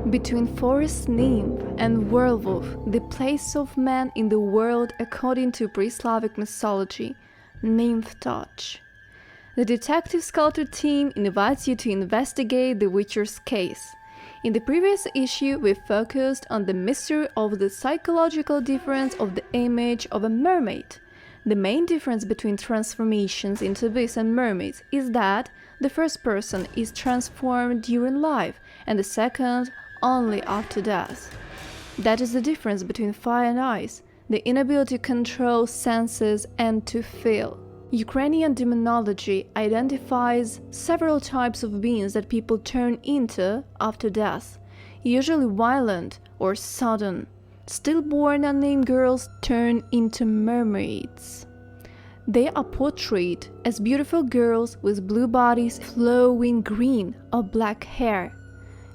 Between forest nymph and werewolf, the place of man in the world according to pre-Slavic mythology, NYMPH TOUCH. The Detective Sculptor team invites you to investigate the Witcher's case. In the previous issue, we focused on the mystery of the psychological difference of the image of a mermaid. The main difference between transformations into beasts and mermaids is that the first person is transformed during life and the second only after death. That is the difference between fire and ice, the inability to control senses and to feel. Ukrainian demonology identifies several types of beings that people turn into after death, usually violent or sudden. Stillborn unnamed girls turn into mermaids. They are portrayed as beautiful girls with blue bodies, flowing green or black hair.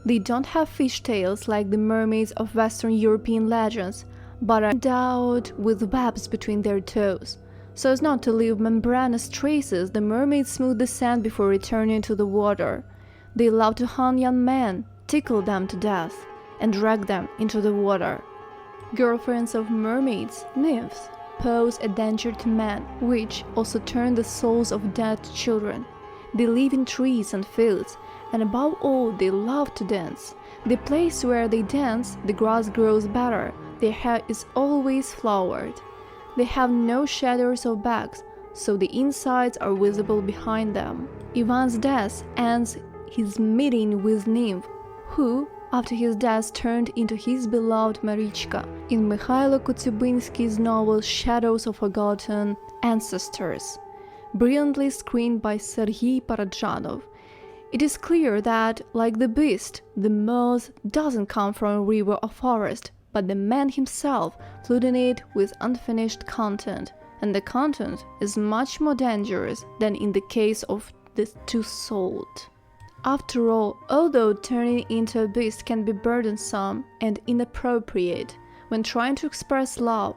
They don't have fishtails like the mermaids of Western European legends, but are endowed with webs between their toes. So as not to leave membranous traces, the mermaids smooth the sand before returning to the water. They love to hunt young men, tickle them to death, and drag them into the water. Girlfriends of mermaids, nymphs, pose a danger to men, which also turn the souls of dead children. They live in trees and fields, and above all, they love to dance. The place where they dance, the grass grows better, their hair is always flowered. They have no shadows or backs, so the insides are visible behind them. Ivan's death ends his meeting with Nymph, who, after his death, turned into his beloved Marichka in Mikhailo Kotyubinsky's novel Shadows of Forgotten Ancestors, brilliantly screened by Serhiy Parajanov. It is clear that, like the beast, the moth doesn't come from a river or forest, but the man himself flooding it with unfinished content, and the content is much more dangerous than in the case of the two-souled. After all, although turning into a beast can be burdensome and inappropriate, when trying to express love,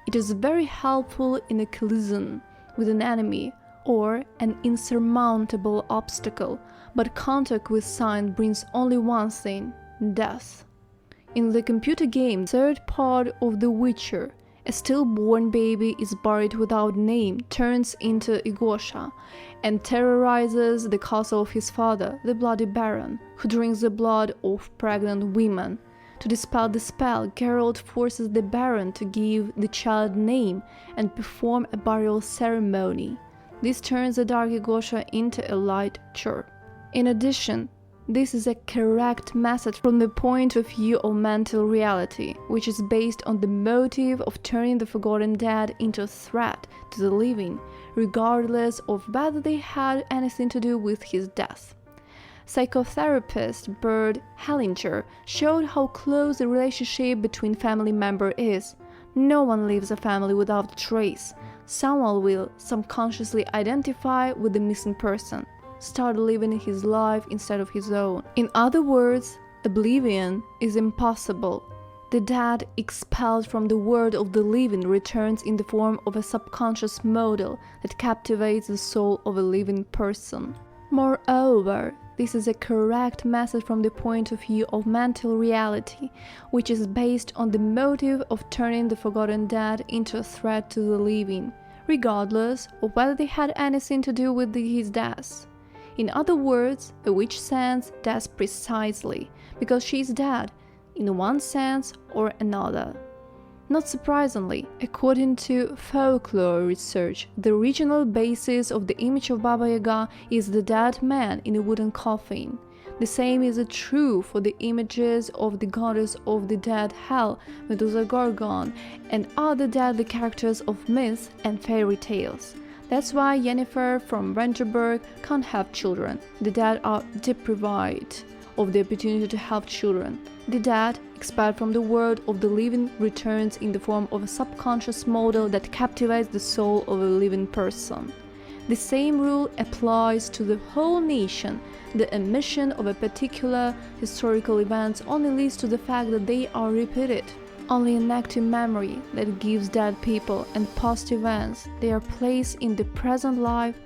it is very helpful in a collision with an enemy or an insurmountable obstacle, but contact with sign brings only one thing: death. In the computer game third part of The Witcher, a stillborn baby is buried without name, turns into igosha, and terrorizes the castle of his father, the Bloody Baron, who drinks the blood of pregnant women. To dispel the spell, Geralt forces the Baron to give the child name and perform a burial ceremony. This turns the dark igosha into a light chirp. In addition, this is a correct message from the point of view of mental reality, which is based on the motive of turning the forgotten dead into a threat to the living, regardless of whether they had anything to do with his death. Psychotherapist Bert Hellinger showed how close the relationship between family members is. No one leaves a family without a trace. Someone will subconsciously identify with the missing person, start living his life instead of his own. In other words, oblivion is impossible. The dead expelled from the world of the living returns in the form of a subconscious model that captivates the soul of a living person. Moreover, this is a correct message from the point of view of mental reality, which is based on the motive of turning the forgotten dead into a threat to the living, regardless of whether they had anything to do with his death. In other words, a witch sends death precisely because she is dead, in one sense or another. Not surprisingly, according to folklore research, the original basis of the image of Baba Yaga is the dead man in a wooden coffin. The same is true for the images of the goddess of the dead Hell, Medusa Gorgon, and other deadly characters of myths and fairy tales. That's why Yennefer from Rangerburg can't have children. The dead are deprived of the opportunity to have children. The dead, expelled from the world of the living, returns in the form of a subconscious model that captivates the soul of a living person. The same rule applies to the whole nation. The omission of a particular historical event only leads to the fact that they are repeated. Only an active memory that gives dead people and past events their place in the present life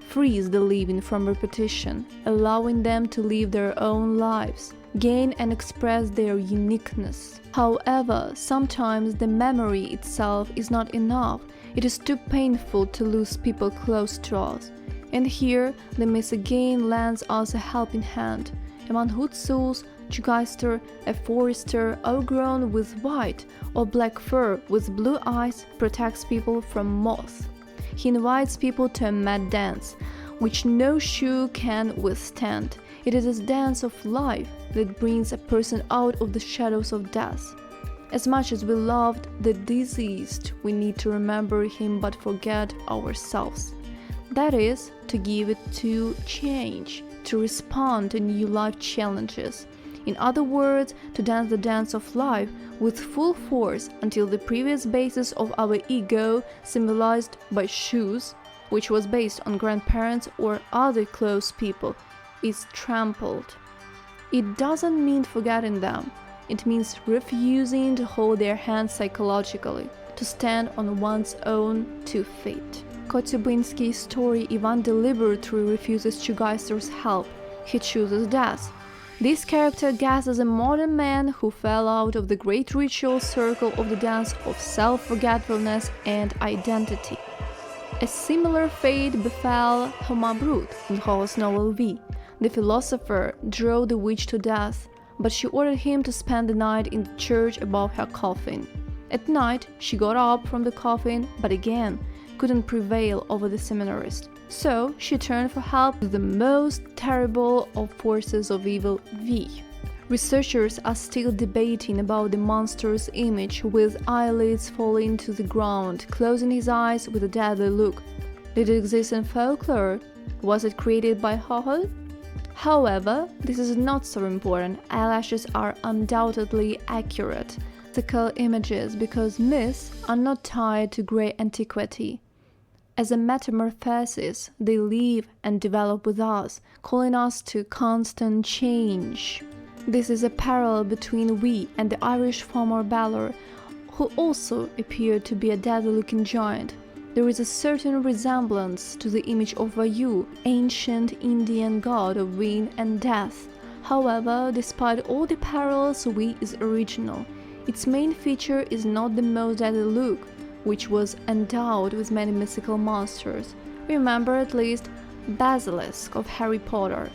frees the living from repetition, allowing them to live their own lives, gain and express their uniqueness. However, sometimes the memory itself is not enough. It is too painful to lose people close to us. And here, the myth again lends us a helping hand. A man who sues Chugaister, a forester outgrown with white or black fur with blue eyes, protects people from moths. He invites people to a mad dance, which no shoe can withstand. It is a dance of life that brings a person out of the shadows of death. As much as we loved the deceased, we need to remember him but forget ourselves. That is, to give it to change, to respond to new life challenges. In other words, to dance the dance of life with full force until the previous basis of our ego, symbolized by shoes, which was based on grandparents or other close people, is trampled. It doesn't mean forgetting them. It means refusing to hold their hand psychologically, to stand on one's own 2 feet. Kotyubinsky's story, Ivan deliberately refuses Chugaister's help. He chooses death. This character guesses a modern man who fell out of the great ritual circle of the dance of self-forgetfulness and identity. A similar fate befell Thomas Brut in Horace's novel V. The philosopher drove the witch to death, but she ordered him to spend the night in the church above her coffin. At night, she got up from the coffin, but again couldn't prevail over the seminarist. So she turned for help to the most terrible of forces of evil, V. Researchers are still debating about the monster's image, with eyelids falling to the ground, closing his eyes with a deadly look. Did it exist in folklore? Was it created by Hoho? However, this is not so important. Eyelashes are undoubtedly accurate mythical images because myths are not tied to grey antiquity. As a metamorphosis, they live and develop with us, calling us to constant change. This is a parallel between we and the Irish farmer Balor, who also appeared to be a deadly-looking giant. There is a certain resemblance to the image of Vayu, ancient Indian god of wind and death. However, despite all the parallels, we is original. Its main feature is not the most deadly look, which was endowed with many mythical monsters. Remember at least Basilisk of Harry Potter,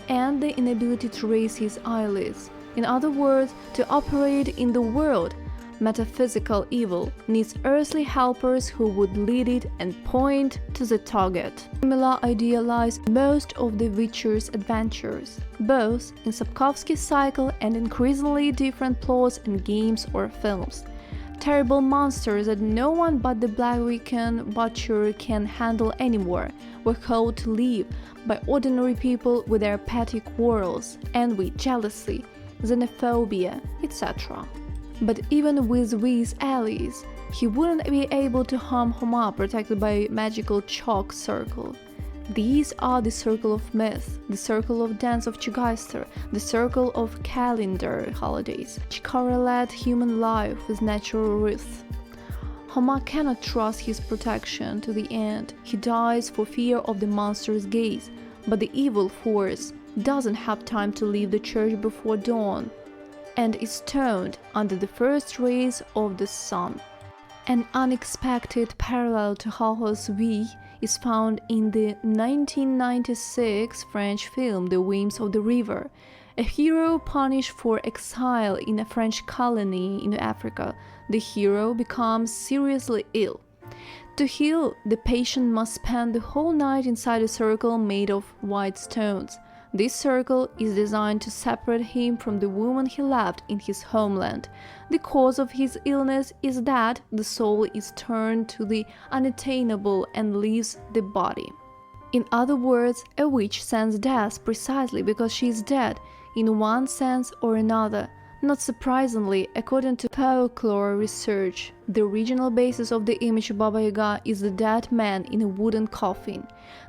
and the inability to raise his eyelids. In other words, to operate in the world, metaphysical evil needs earthly helpers who would lead it and point to the target. Similar idea lies in most of the Witcher's adventures, both in Sapkowski's cycle and increasingly different plots in games or films. Terrible monsters that no one but the Black Weekend Butcher can handle anymore were called to live by ordinary people with their petty quarrels, envy, jealousy, xenophobia, etc. But even with these allies, he wouldn't be able to harm Homa protected by a magical chalk circle. These are the circle of myth, the circle of dance of Chugaister, the circle of calendar holidays, which correlate human life with natural rhythm. Homa cannot trust his protection to the end. He dies for fear of the monster's gaze, but the evil force doesn't have time to leave the church before dawn, and is stoned under the first rays of the sun. An unexpected parallel to Hoho's V is found in the 1996 French film The Whims of the River. A hero punished for exile in a French colony in Africa, the hero becomes seriously ill. To heal, the patient must spend the whole night inside a circle made of white stones. This circle is designed to separate him from the woman he left in his homeland. The cause of his illness is that the soul is turned to the unattainable and leaves the body. In other words, a witch sends death precisely because she is dead, in one sense or another. Not surprisingly, according to folklore research, the original basis of the image of Baba Yaga is the dead man in a wooden coffin.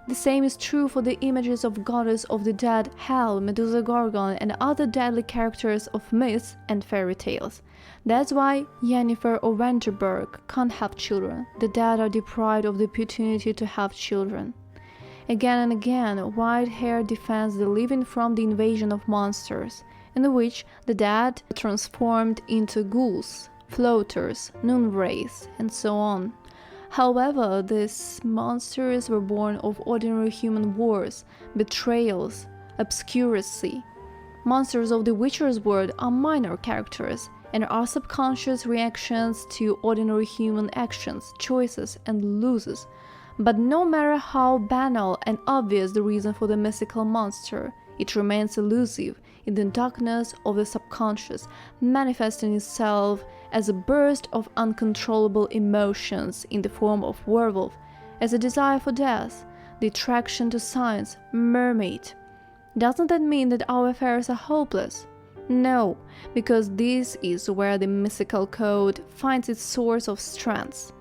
The same is true for the images of goddess of the dead, Hel, Medusa Gorgon, and other deadly characters of myths and fairy tales. That's why Yennefer or Vengerberg can't have children. The dead are deprived of the opportunity to have children. Again and again, white hair defends the living from the invasion of monsters, in which the dead are transformed into ghouls, floaters, noon wraiths, and so on. However, these monsters were born of ordinary human wars, betrayals, obscuracy. Monsters of the Witcher's world are minor characters and are subconscious reactions to ordinary human actions, choices, and losses. But no matter how banal and obvious the reason for the mystical monster, it remains elusive in the darkness of the subconscious, manifesting itself as a burst of uncontrollable emotions in the form of werewolf, as a desire for death, the attraction to science, mermaid. Doesn't that mean that our affairs are hopeless? No, because this is where the mystical code finds its source of strength.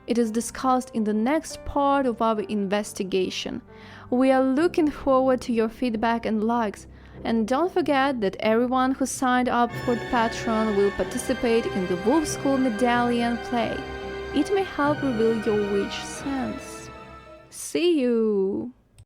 It is discussed in the next part of our investigation. We are looking forward to your feedback and likes. And don't forget that everyone who signed up for the Patreon will participate in the Wolf School Medallion play. It may help reveal your witch sense. See you!